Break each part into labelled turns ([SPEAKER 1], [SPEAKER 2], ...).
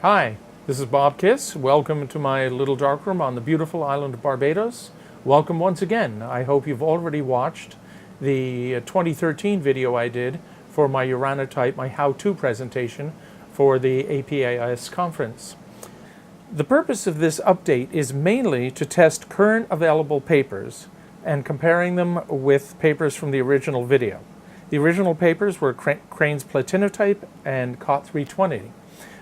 [SPEAKER 1] Hi, this is Bob Kiss. Welcome to my little darkroom on the beautiful island of Barbados. Welcome once again. I hope you've already watched the 2013 video I did for my Uranotype, my how-to presentation for the APAIS conference. The purpose of this update is mainly to test current available papers and comparing them with papers from the original video. The original papers were Crane's Platinotype and COT 320.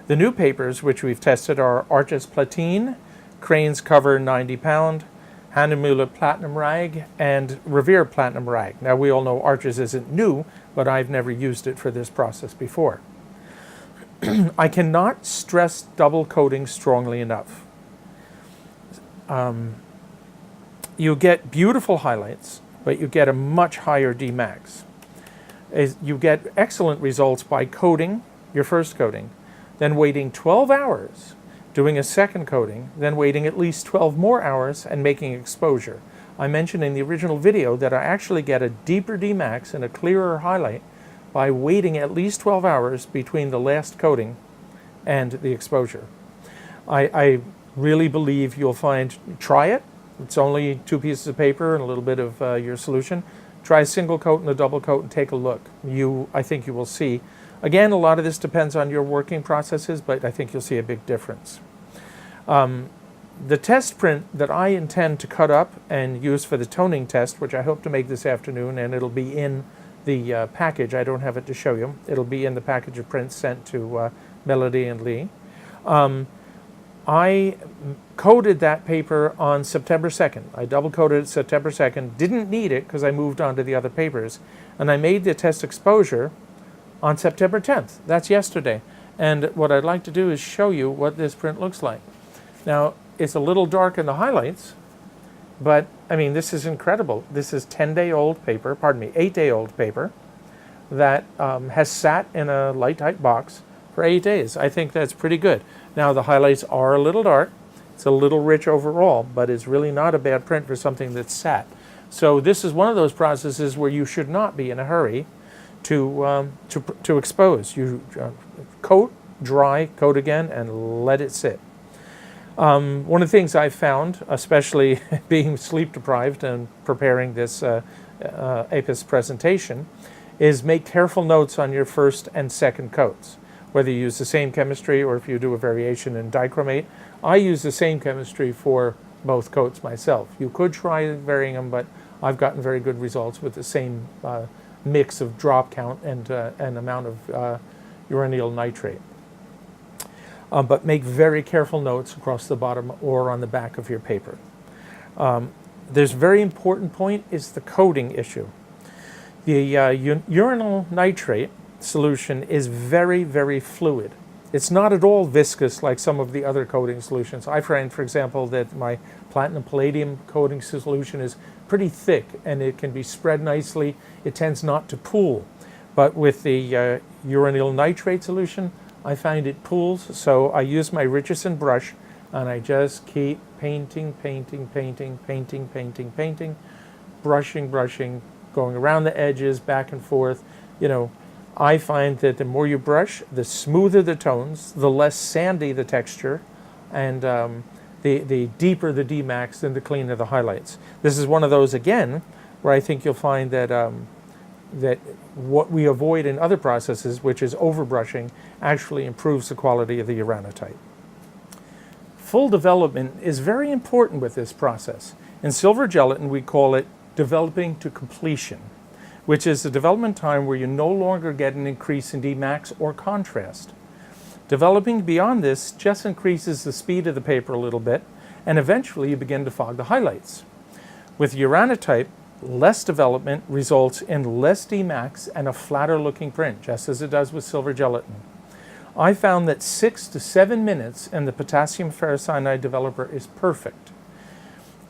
[SPEAKER 1] The new papers which we've tested are Arches Platine, Crane's Cover 90 pound, Hahnemühle Platinum Rag, and Revere Platinum Rag. Now we all know Arches isn't new, but I've never used it for this process before. I cannot stress double coating strongly enough. You get beautiful highlights, but you get a much higher Dmax. You get excellent results by coating your first coating, then waiting 12 hours, doing a second coating, then waiting at least 12 more hours and making exposure. I mentioned in the original video that I actually get a deeper Dmax and a clearer highlight by waiting at least 12 hours between the last coating and the exposure. I really believe you'll find, try it. It's only 2 pieces of paper and a little bit of your solution. Try a single coat and a double coat and take a look. I think you will see. Again, a lot of this depends on your working processes, but I think you'll see a big difference. The test print that I intend to cut up and use for the toning test, which I hope to make this afternoon, and it'll be in the package. I don't have it to show you. It'll be in the package of prints sent to Melody and Lee. I coated that paper on September 2nd. I double coated it September 2nd. Didn't need it because I moved on to the other papers. And I made the test exposure on September 10th. That's yesterday. And what I'd like to do is show you what this print looks like. Now, it's a little dark in the highlights, but I mean, this is incredible. This is 10-day-old paper, pardon me, 8-day-old paper that has sat in a light tight box for 8 days. I think that's pretty good. Now, the highlights are a little dark. It's a little rich overall, but it's really not a bad print for something that's sat. So this is one of those processes where you should not be in a hurry to expose. You coat, dry, coat again, and let it sit. One of the things I've found, especially being sleep deprived and preparing this APIS presentation, is make careful notes on your first and second coats. Whether you use the same chemistry or if you do a variation in dichromate. I use the same chemistry for both coats myself. You could try varying them, but I've gotten very good results with the same mix of drop count and amount of uranyl nitrate. But make very careful notes across the bottom or on the back of your paper. There's a very important point is the coating issue. The uranyl nitrate solution is very, very fluid. It's not at all viscous like some of the other coating solutions. I find, for example, that my platinum palladium coating solution is pretty thick and it can be spread nicely. It tends not to pool. But with the uranyl nitrate solution, I find it pools. So I use my Richardson brush and I just keep painting, painting, painting, painting, painting, painting, brushing, brushing, going around the edges, back and forth. You know, I find that the more you brush, the smoother the tones, the less sandy the texture, and the deeper the Dmax and the cleaner the highlights. This is one of those, again, where I think you'll find that, that what we avoid in other processes, which is overbrushing, actually improves the quality of the Uranotype. Full development is very important with this process. In silver gelatin, we call it developing to completion, which is the development time where you no longer get an increase in Dmax or contrast. Developing beyond this just increases the speed of the paper a little bit, and eventually you begin to fog the highlights. With Uranotype, less development results in less Dmax and a flatter looking print, just as it does with silver gelatin. I found that 6 to 7 minutes in the potassium ferrocyanide developer is perfect.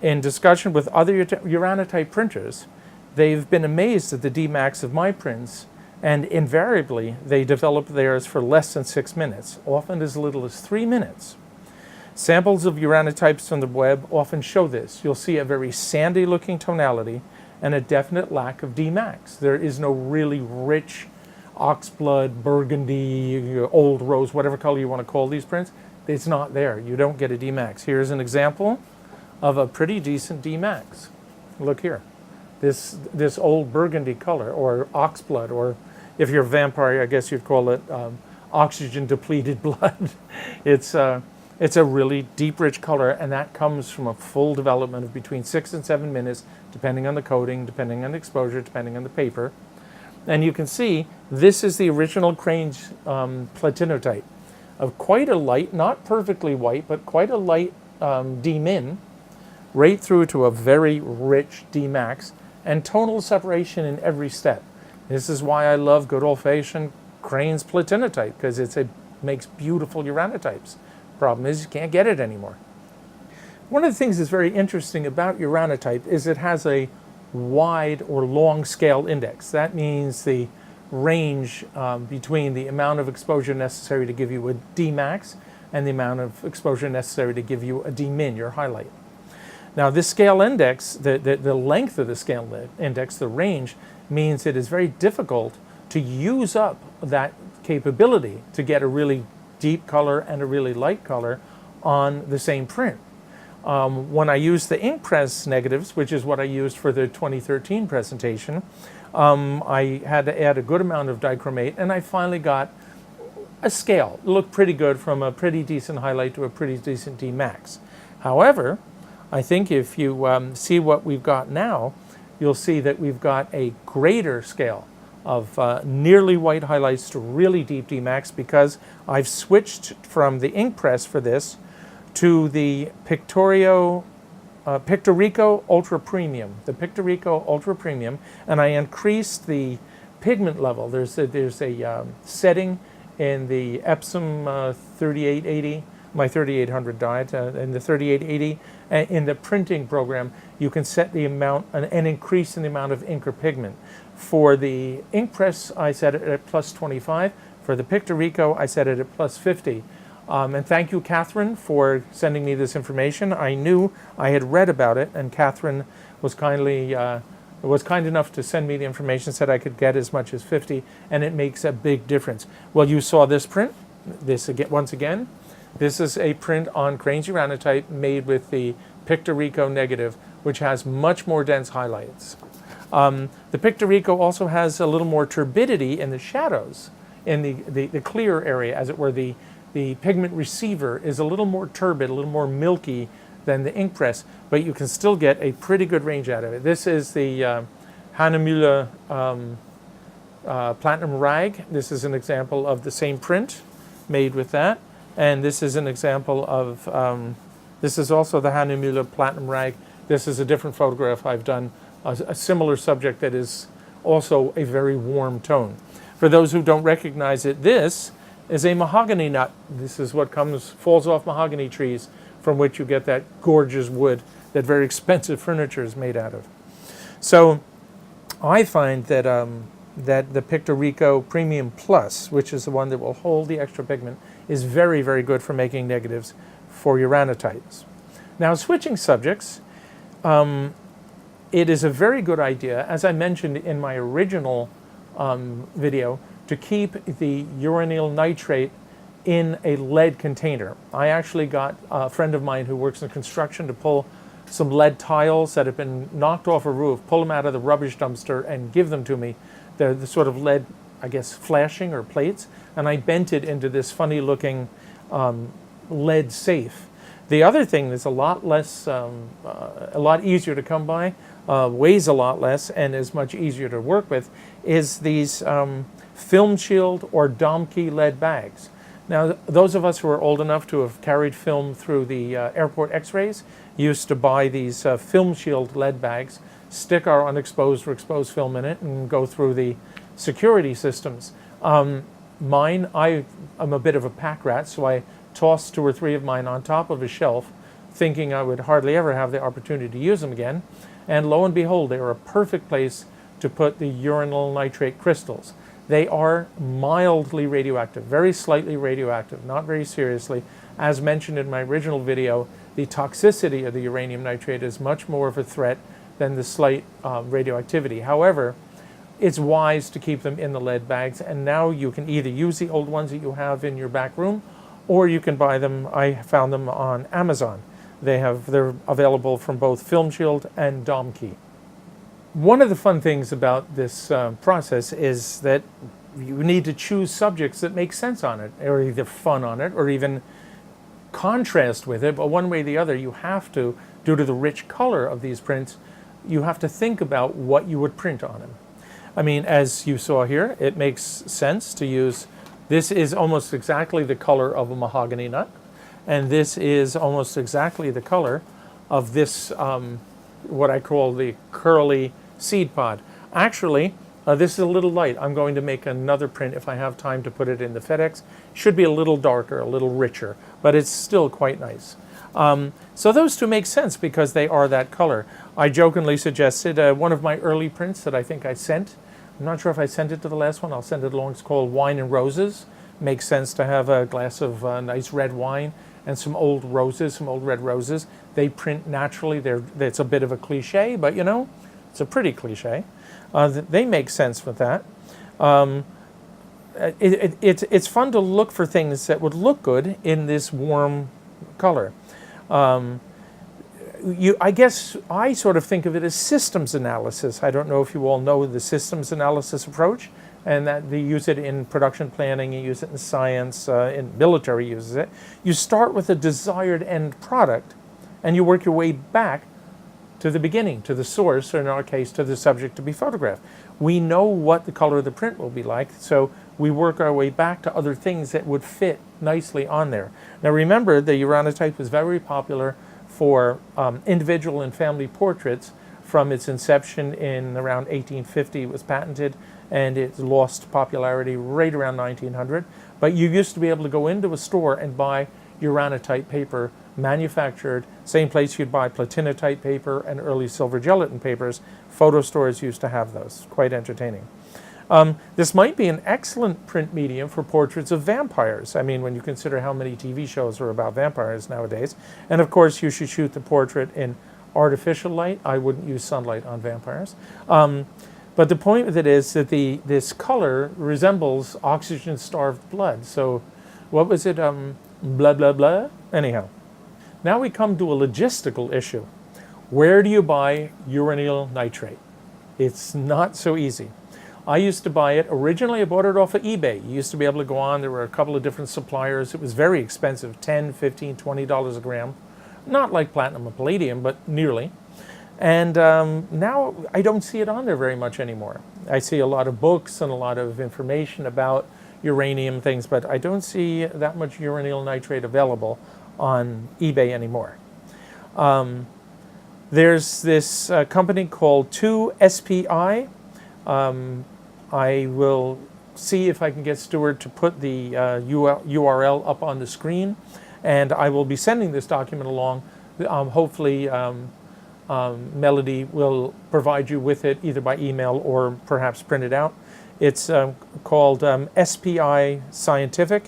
[SPEAKER 1] In discussion with other Uranotype printers, they've been amazed at the Dmax of my prints, and invariably they develop theirs for less than 6 minutes, often as little as 3 minutes. Samples of Uranotypes from the web often show this. You'll see a very sandy looking tonality and a definite lack of Dmax. There is no really rich oxblood, burgundy, old rose, whatever color you want to call these prints, it's not there. You don't get a D-max. Here's an example of a pretty decent D-max. Look here. This old burgundy color, or oxblood, or if you're a vampire, I guess you'd call it oxygen-depleted blood. It's a really deep, rich color, and that comes from a full development of between 6 and 7 minutes, depending on the coating, depending on the exposure, depending on the paper. And you can see this is the original Crane's Platinotype, of quite a light, not perfectly white, but quite a light D-min, right through to a very rich D-max, and tonal separation in every step. This is why I love good old-fashioned Crane's Platinotype, because it makes beautiful uranotypes. Problem is, you can't get it anymore. One of the things that's very interesting about Uranotype is it has a wide or long scale index. That means the range between the amount of exposure necessary to give you a D max and the amount of exposure necessary to give you a D min, your highlight. Now this scale index, the length of the scale index, the range, means it is very difficult to use up that capability to get a really deep color and a really light color on the same print. When I used the ink press negatives, which is what I used for the 2013 presentation, I had to add a good amount of dichromate, and I finally got a scale. It looked pretty good, from a pretty decent highlight to a pretty decent D max. However, I think if you see what we've got now, you'll see that we've got a greater scale of nearly white highlights to really deep D max, because I've switched from the ink press for this to the Pictorico Ultra Premium, and I increased the pigment level. There's a setting in the Epsom 3880, my 3800 dye, in the 3880, in the printing program, you can set the amount and increase in the amount of ink or pigment. For the ink press, I set it at plus 25. For the Pictorico, I set it at plus 50. And thank you, Catherine, for sending me this information. I knew I had read about it, and Catherine was kind enough to send me the information, said I could get as much as 50, and it makes a big difference. Well, you saw this print. Once again, this is a print on Crane's Uranotype made with the Pictorico negative, which has much more dense highlights. The Pictorico also has a little more turbidity in the shadows, in the clear area, as it were. The pigment receiver is a little more turbid, a little more milky than the ink press, but you can still get a pretty good range out of it. This is the Hahnemühle Platinum Rag. This is an example of the same print made with that. And this is an example of, this is also the Hahnemühle Platinum Rag. This is a different photograph I've done, a similar subject that is also a very warm tone. For those who don't recognize it, this is a mahogany nut. This is what falls off mahogany trees, from which you get that gorgeous wood that very expensive furniture is made out of. So I find that that the Pictorico Premium Plus, which is the one that will hold the extra pigment, is very, very good for making negatives for uranotypes. Now, switching subjects, it is a very good idea, as I mentioned in my original video, to keep the uranyl nitrate in a lead container. I actually got a friend of mine who works in construction to pull some lead tiles that have been knocked off a roof, pull them out of the rubbish dumpster and give them to me. They're the sort of lead, I guess, flashing or plates, and I bent it into this funny looking lead safe. The other thing that's a lot less, a lot easier to come by, weighs a lot less, and is much easier to work with, is these film shield or Domke lead bags. Now, those of us who are old enough to have carried film through the airport x-rays used to buy these film shield lead bags, stick our unexposed or exposed film in it, and go through the security systems. Mine, I'm a bit of a pack rat, so I tossed 2 or 3 of mine on top of a shelf, thinking I would hardly ever have the opportunity to use them again. And lo and behold, they are a perfect place to put the uranyl nitrate crystals. They are mildly radioactive, very slightly radioactive, not very seriously. As mentioned in my original video, the toxicity of the uranium nitrate is much more of a threat than the slight radioactivity. However, it's wise to keep them in the lead bags. And now you can either use the old ones that you have in your back room, or you can buy them. I found them on Amazon. They're available from both Film Shield and Domkey. One of the fun things about this process is that you need to choose subjects that make sense on it, or either fun on it, or even contrast with it. But one way or the other, you have to, due to the rich color of these prints, you have to think about what you would print on them. I mean, as you saw here, it makes sense to use, this is almost exactly the color of a mahogany nut, and this is almost exactly the color of this, what I call the curly seed pod. Actually, this is a little light. I'm going to make another print if I have time to put it in the FedEx. Should be a little darker, a little richer, but it's still quite nice. So those two make sense because they are that color. I jokingly suggested one of my early prints that I think I sent. I'm not sure if I sent it to the last one. I'll send it along. It's called Wine and Roses. Makes sense to have a glass of nice red wine and some old roses, some old red roses. They print naturally. It's a bit of a cliche, but you know, it's a pretty cliche. They make sense with that. It's fun to look for things that would look good in this warm color. I guess I sort of think of it as systems analysis. I don't know if you all know the systems analysis approach, and that they use it in production planning, you use it in science, in military uses it. You start with a desired end product, and you work your way back to the beginning, to the source, or in our case, to the subject to be photographed. We know what the color of the print will be like, so we work our way back to other things that would fit nicely on there. Now remember, the Uranotype was very popular for individual and family portraits from its inception in around 1850. It was patented, and it lost popularity right around 1900. But you used to be able to go into a store and buy Uranotype paper manufactured, same place you'd buy platinotype paper and early silver gelatin papers. Photo stores used to have those. Quite entertaining. This might be an excellent print medium for portraits of vampires. I mean, when you consider how many TV shows are about vampires nowadays. And of course, you should shoot the portrait in artificial light. I wouldn't use sunlight on vampires. But the point with it is that this color resembles oxygen-starved blood. So what was it? Blah, blah, blah? Anyhow. Now we come to a logistical issue. Where do you buy uranyl nitrate? It's not so easy. I used to buy it. Originally, I bought it off of eBay. You used to be able to go on. There were a couple of different suppliers. It was very expensive, $10, $15, $20 a gram. Not like platinum and palladium, but nearly. And now I don't see it on there very much anymore. I see a lot of books and a lot of information about uranium things, but I don't see that much uranyl nitrate available on eBay anymore. There's this company called 2SPI. I will see if I can get Stuart to put the URL up on the screen, and I will be sending this document along. Hopefully Melody will provide you with it either by email or perhaps print it out. It's called SPI Scientific.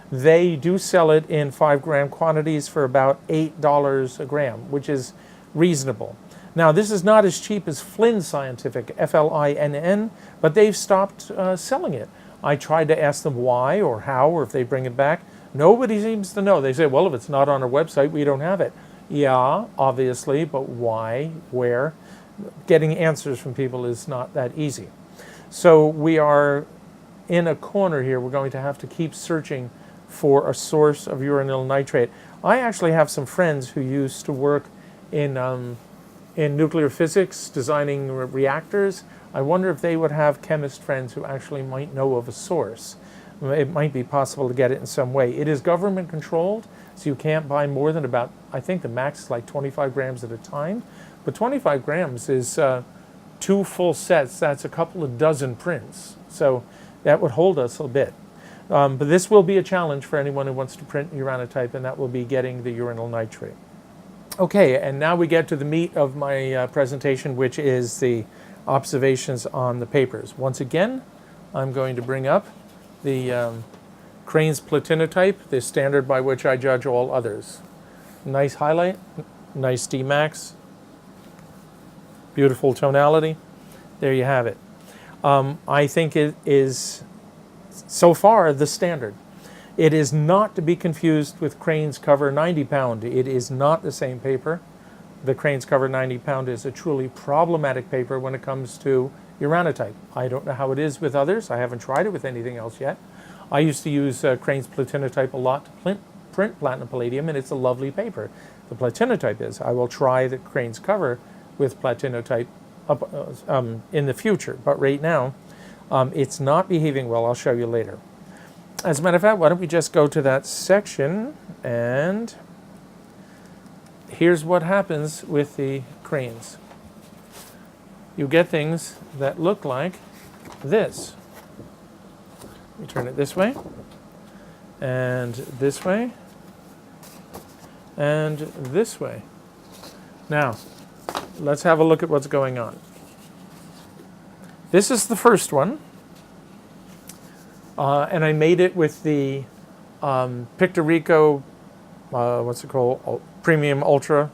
[SPEAKER 1] They do sell it in 5-gram quantities for about $8 a gram, which is reasonable. Now, this is not as cheap as Flynn Scientific, F-L-I-N-N, but they've stopped selling it. I tried to ask them why or how or if they bring it back. Nobody seems to know. They say, well, if it's not on our website, we don't have it. Yeah, obviously, but why, where? Getting answers from people is not that easy. So we are in a corner here. We're going to have to keep searching for a source of uranyl nitrate. I actually have some friends who used to work in nuclear physics, designing reactors. I wonder if they would have chemist friends who actually might know of a source. It might be possible to get it in some way. It is government controlled, so you can't buy more than about, I think the max is like 25 grams at a time. But 25 grams is 2 full sets. That's a couple of dozen prints. So that would hold us a bit. But this will be a challenge for anyone who wants to print uranotype, and that will be getting the uranyl nitrate. Okay, and now we get to the meat of my presentation, which is the observations on the papers. Once again, I'm going to bring up the Crane's platinotype, the standard by which I judge all others. Nice highlight, nice Dmax, beautiful tonality. There you have it. I think it is so far the standard. It is not to be confused with Crane's Cover 90 pound. It is not the same paper. The Crane's Cover 90 pound is a truly problematic paper when it comes to Uranotype. I don't know how it is with others. I haven't tried it with anything else yet. I used to use Crane's Platinotype a lot to print platinum palladium, and it's a lovely paper. The Platinotype is. I will try the Crane's Cover with Platinotype in the future, but right now it's not behaving well. I'll show you later. As a matter of fact, why don't we just go to that section, and here's what happens with the Cranes. You get things that look like this. Let me turn it this way, and this way, and this way. Now, let's have a look at what's going on. This is the first one, and I made it with the Pictorico, what's it called, Premium Ultra.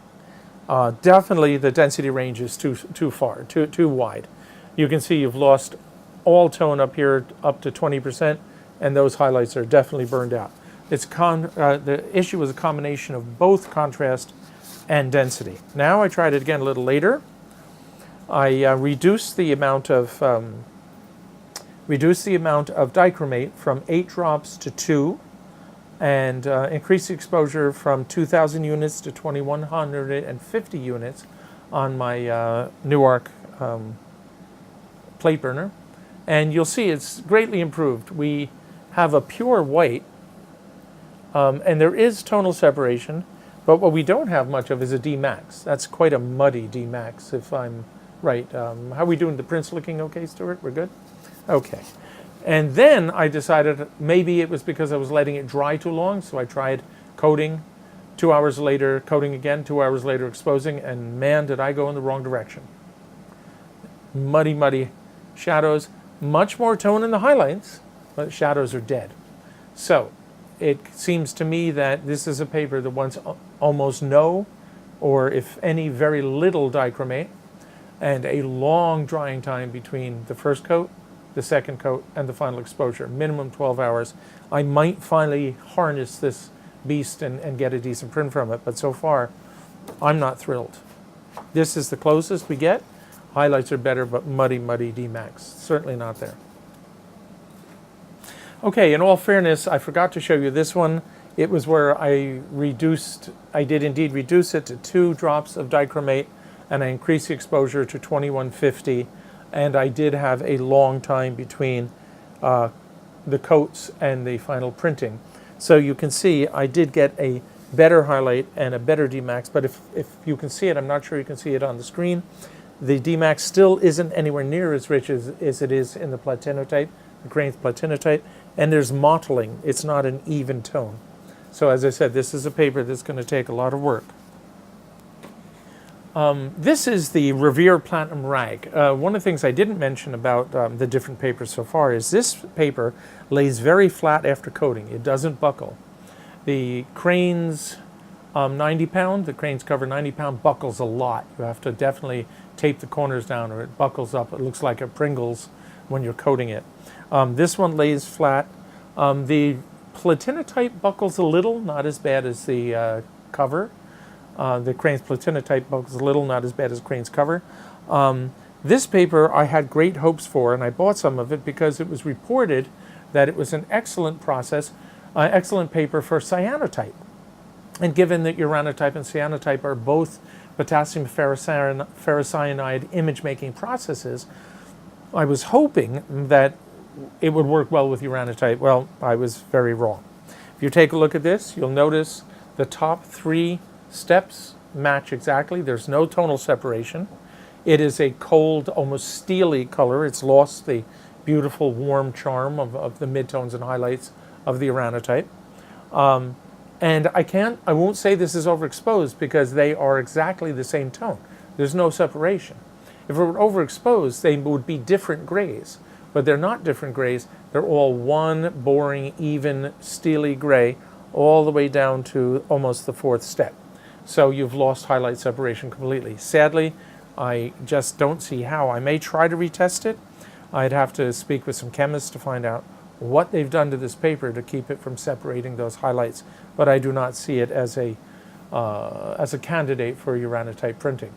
[SPEAKER 1] Definitely the density range is too far, too wide. You can see you've lost all tone up here up to 20%, and those highlights are definitely burned out. The issue was a combination of both contrast and density. Now I tried it again a little later. I reduced the amount of dichromate from 8 drops to 2, and increased the exposure from 2,000 units to 2,150 units on my Newark plate burner. And you'll see it's greatly improved. We have a pure white, and there is tonal separation, but what we don't have much of is a D max. That's quite a muddy D max, if I'm right. How are we doing? The print's looking okay, Stuart? We're good? Okay. And then I decided maybe it was because I was letting it dry too long, so I tried coating. 2 hours later, coating again. 2 hours later, exposing, and man, did I go in the wrong direction. Muddy, muddy shadows. Much more tone in the highlights, but shadows are dead. So it seems to me that this is a paper that wants almost no, or if any, very little dichromate, and a long drying time between the first coat, the second coat, and the final exposure, minimum 12 hours. I might finally harness this beast and get a decent print from it, but so far, I'm not thrilled. This is the closest we get. Highlights are better, but muddy, muddy D-Max. Certainly not there. Okay, in all fairness, I forgot to show you this one. It was where I did indeed reduce it to 2 drops of dichromate, and I increased the exposure to 2150, and I did have a long time between the coats and the final printing. So you can see I did get a better highlight and a better D-Max, but if you can see it, I'm not sure you can see it on the screen, the D-Max still isn't anywhere near as rich as it is in the Platinotype, the Crane's Platinotype, and there's mottling. It's not an even tone. So as I said, this is a paper that's going to take a lot of work. This is the Revere Platinum Rag. One of the things I didn't mention about the different papers so far is this paper lays very flat after coating. It doesn't buckle. The Crane's 90 pound, the Crane's Cover 90 pound buckles a lot. You have to definitely tape the corners down or it buckles up. It looks like a Pringles when you're coating it. This one lays flat. The Platinotype buckles a little, not as bad as the cover. The Crane's Platinotype buckles a little, not as bad as Crane's Cover. This paper I had great hopes for, and I bought some of it because it was reported that it was an excellent paper for cyanotype. And given that uranotype and cyanotype are both potassium ferrocyanide image-making processes, I was hoping that it would work well with uranotype. Well, I was very wrong. If you take a look at this, you'll notice the top 3 steps match exactly. There's no tonal separation. It is a cold, almost steely color. It's lost the beautiful, warm charm of the midtones and highlights of the uranotype. And I won't say this is overexposed because they are exactly the same tone. There's no separation. If it were overexposed, they would be different grays, but they're not different grays. They're all one boring, even, steely gray, all the way down to almost the 4th step. So you've lost highlight separation completely. Sadly, I just don't see how. I may try to retest it. I'd have to speak with some chemists to find out what they've done to this paper to keep it from separating those highlights, but I do not see it as a candidate for uranotype printing.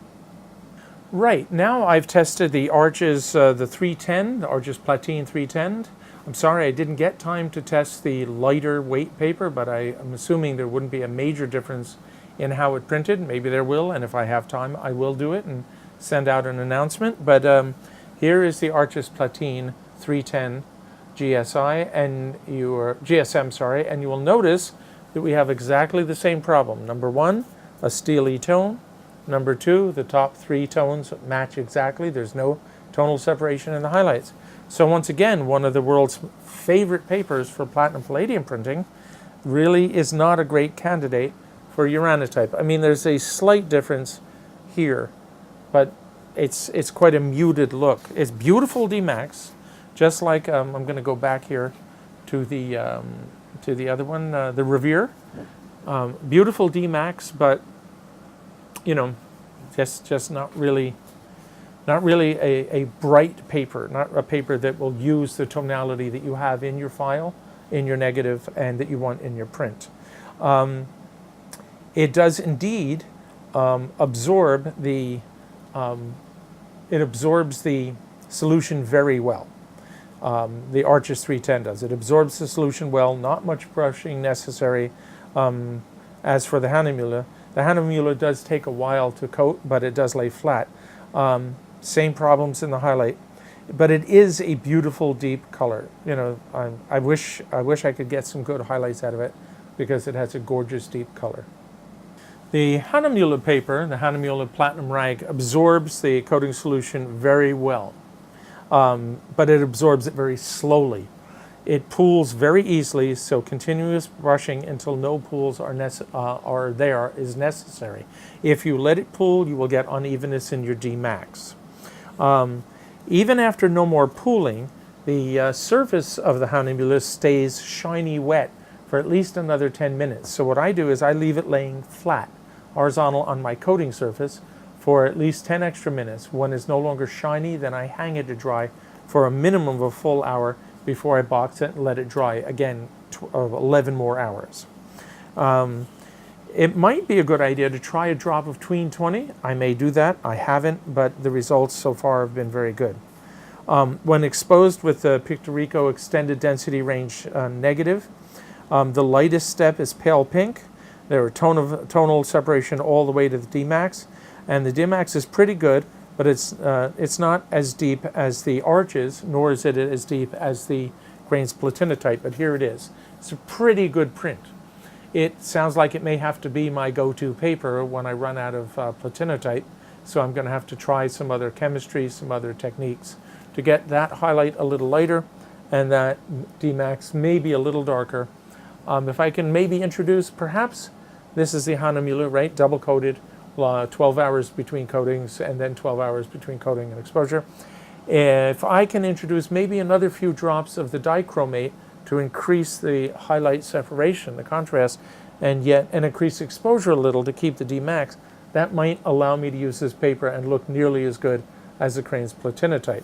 [SPEAKER 1] Right, now I've tested the Arches, the 310, the Arches Platine 310. I'm sorry I didn't get time to test the lighter weight paper, but I'm assuming there wouldn't be a major difference in how it printed. Maybe there will, and if I have time, I will do it and send out an announcement. But here is the Arches Platine 310 GSI and GSM, sorry, and you will notice that we have exactly the same problem. Number one, a steely tone. Number two, the top three tones match exactly. There's no tonal separation in the highlights. So once again, one of the world's favorite papers for platinum palladium printing really is not a great candidate for uranotype. I mean, there's a slight difference here, but it's quite a muted look. It's beautiful Dmax, just like I'm going to go back here to the other one, the Revere. Beautiful Dmax, but you know, just not really a bright paper, not a paper that will use the tonality that you have in your file, in your negative, and that you want in your print. It does indeed absorb the solution very well. The Arches 310 does. It absorbs the solution well, not much brushing necessary. As for the Hahnemühle does take a while to coat, but it does lay flat. Same problems in the highlight, but it is a beautiful deep color. You know, I wish I could get some good highlights out of it because it has a gorgeous deep color. The Hahnemühle paper, the Hahnemühle Platinum Rag, absorbs the coating solution very well, but it absorbs it very slowly. It pools very easily, so continuous brushing until no pools are there is necessary. If you let it pool, you will get unevenness in your Dmax. Even after no more pooling, the surface of the Hahnemühle stays shiny wet for at least another 10 minutes. So what I do is I leave it laying flat, horizontal on my coating surface for at least 10 extra minutes. When it's no longer shiny, then I hang it to dry for a minimum of a full hour before I box it and let it dry, again, 11 more hours. It might be a good idea to try a drop of Tween 20. I may do that. I haven't, but the results so far have been very good. When exposed with the Pictorico Extended Density Range negative, the lightest step is pale pink. There are tonal separation all the way to the Dmax, and the Dmax is pretty good, but it's not as deep as the Arches, nor is it as deep as the Grains Platinotype, but here it is. It's a pretty good print. It sounds like it may have to be my go-to paper when I run out of Platinotype, so I'm going to have to try some other chemistry, some other techniques to get that highlight a little lighter and that Dmax maybe a little darker. If I can maybe introduce, perhaps, this is the Hahnemühle, right, double-coated, 12 hours between coatings and then 12 hours between coating and exposure. If I can introduce maybe another few drops of the dichromate to increase the highlight separation, the contrast, and increase exposure a little to keep the Dmax, that might allow me to use this paper and look nearly as good as the Grains Platinotype.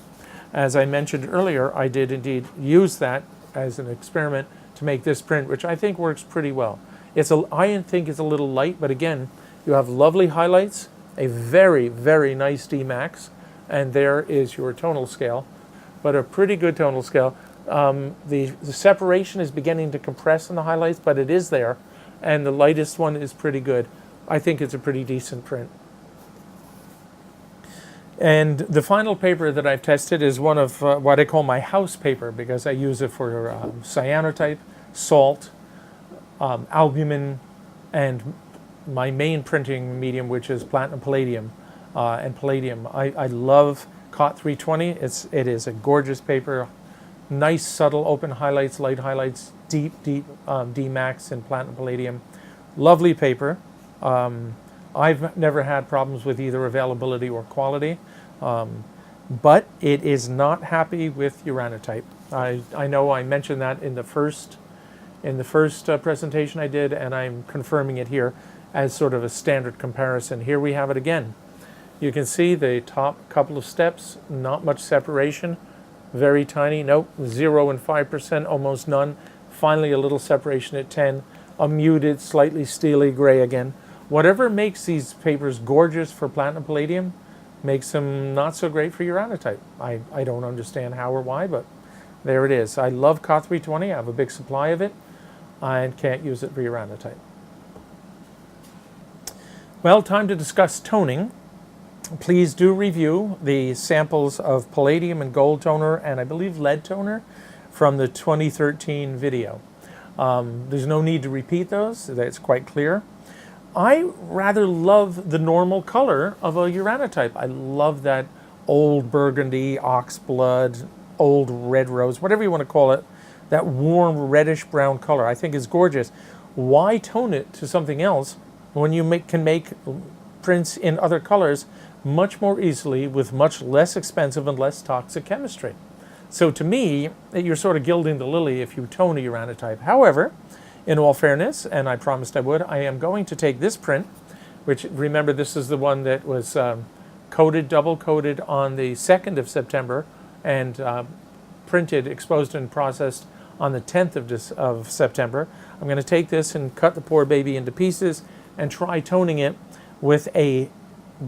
[SPEAKER 1] As I mentioned earlier, I did indeed use that as an experiment to make this print, which I think works pretty well. I think it's a little light, but again, you have lovely highlights, a very, very nice Dmax, and there is your tonal scale, but a pretty good tonal scale. The separation is beginning to compress in the highlights, but it is there, and the lightest one is pretty good. I think it's a pretty decent print. And the final paper that I've tested is one of what I call my house paper, because I use it for cyanotype, salt, albumin, and my main printing medium, which is platinum palladium and palladium. I love COT 320. It is a gorgeous paper. Nice, subtle, open highlights, light highlights, deep Dmax and platinum palladium. Lovely paper. I've never had problems with either availability or quality, but it is not happy with uranotype. I know I mentioned that in the first presentation I did, and I'm confirming it here as sort of a standard comparison. Here we have it again. You can see the top couple of steps, not much separation. very tiny. Nope, 0 and 5%, almost none. Finally, a little separation at 10. A muted, slightly steely gray again. Whatever makes these papers gorgeous for platinum palladium makes them not so great for uranotype. I don't understand how or why, but there it is. I love Ca320. I have a big supply of it. I can't use it for uranotype. Well, time to discuss toning. Please do review the samples of palladium and gold toner and I believe lead toner from the 2013 video. There's no need to repeat those. That's quite clear. I rather love the normal color of a uranotype. I love that old burgundy, ox blood, old red rose, whatever you want to call it, that warm reddish brown color I think is gorgeous. Why tone it to something else when you can make prints in other colors much more easily with much less expensive and less toxic chemistry? So to me, you're sort of gilding the lily if you tone a uranotype. However, in all fairness, and I promised I would, I am going to take this print, which, remember, this is the one that was coated, double coated on the 2nd of September and printed, exposed and processed on the 10th of September. I'm going to take this and cut the poor baby into pieces and try toning it with a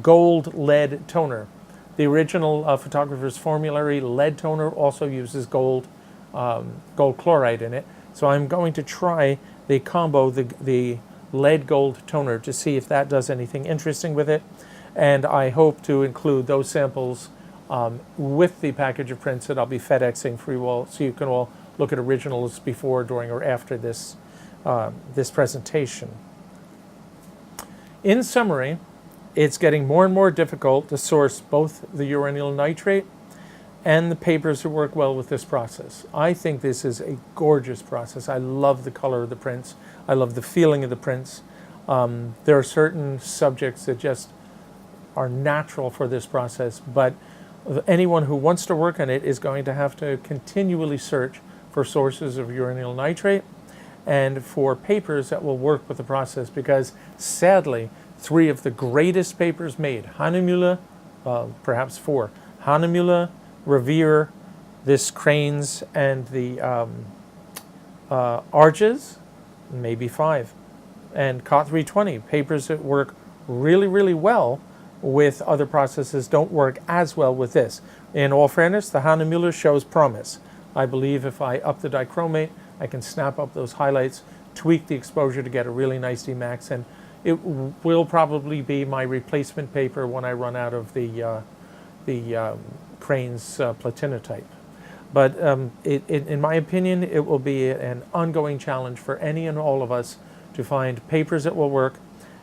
[SPEAKER 1] gold lead toner. The original photographer's formulary lead toner also uses gold chloride in it. So I'm going to try the combo, the lead gold toner, to see if that does anything interesting with it. And I hope to include those samples with the package of prints that I'll be FedExing for you all, so you can all look at originals before, during, or after this, this presentation. In summary, it's getting more and more difficult to source both the uranyl nitrate and the papers that work well with this process. I think this is a gorgeous process. I love the color of the prints. I love the feeling of the prints. There are certain subjects that just are natural for this process, but anyone who wants to work on it is going to have to continually search for sources of uranyl nitrate and for papers that will work with the process, because sadly, 3 of the greatest papers made, Hahnemühle, perhaps 4, Hahnemühle, Revere, this Cranes, and the Arches, maybe 5, and Ca320, papers that work really, really well with other processes don't work as well with this. In all fairness, the Hahnemühle shows promise. I believe if I up the dichromate, I can snap up those highlights, tweak the exposure to get a really nice Dmax, and it will probably be my replacement paper when I run out of the Cranes platinotype. But in my opinion, it will be an ongoing challenge for any and all of us to find papers that will work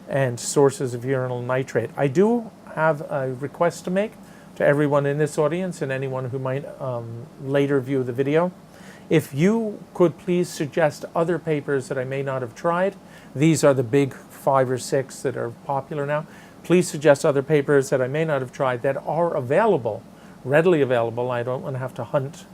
[SPEAKER 1] and sources of uranyl nitrate. I do have a request to make to everyone in this audience and anyone who might later view the video. If you could please suggest other papers that I may not have tried. These are the big 5 or 6 that are popular now. Please suggest other papers that I may not have tried that are available, readily available. I don't want to have to hunt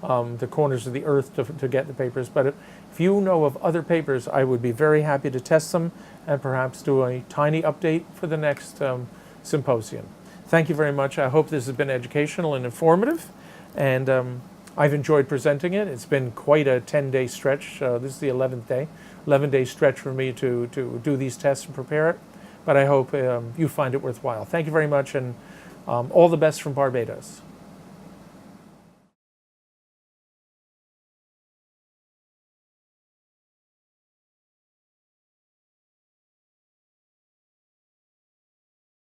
[SPEAKER 1] the corners of the earth to get the papers, but if you know of other papers, I would be very happy to test them and perhaps do a tiny update for the next symposium. Thank you very much. I hope this has been educational and informative, and I've enjoyed presenting it. It's been quite a 10-day stretch. This is the 11th day, 11-day stretch for me to do these tests and prepare it, but I hope you find it worthwhile. Thank you very much, and all the best from Barbados.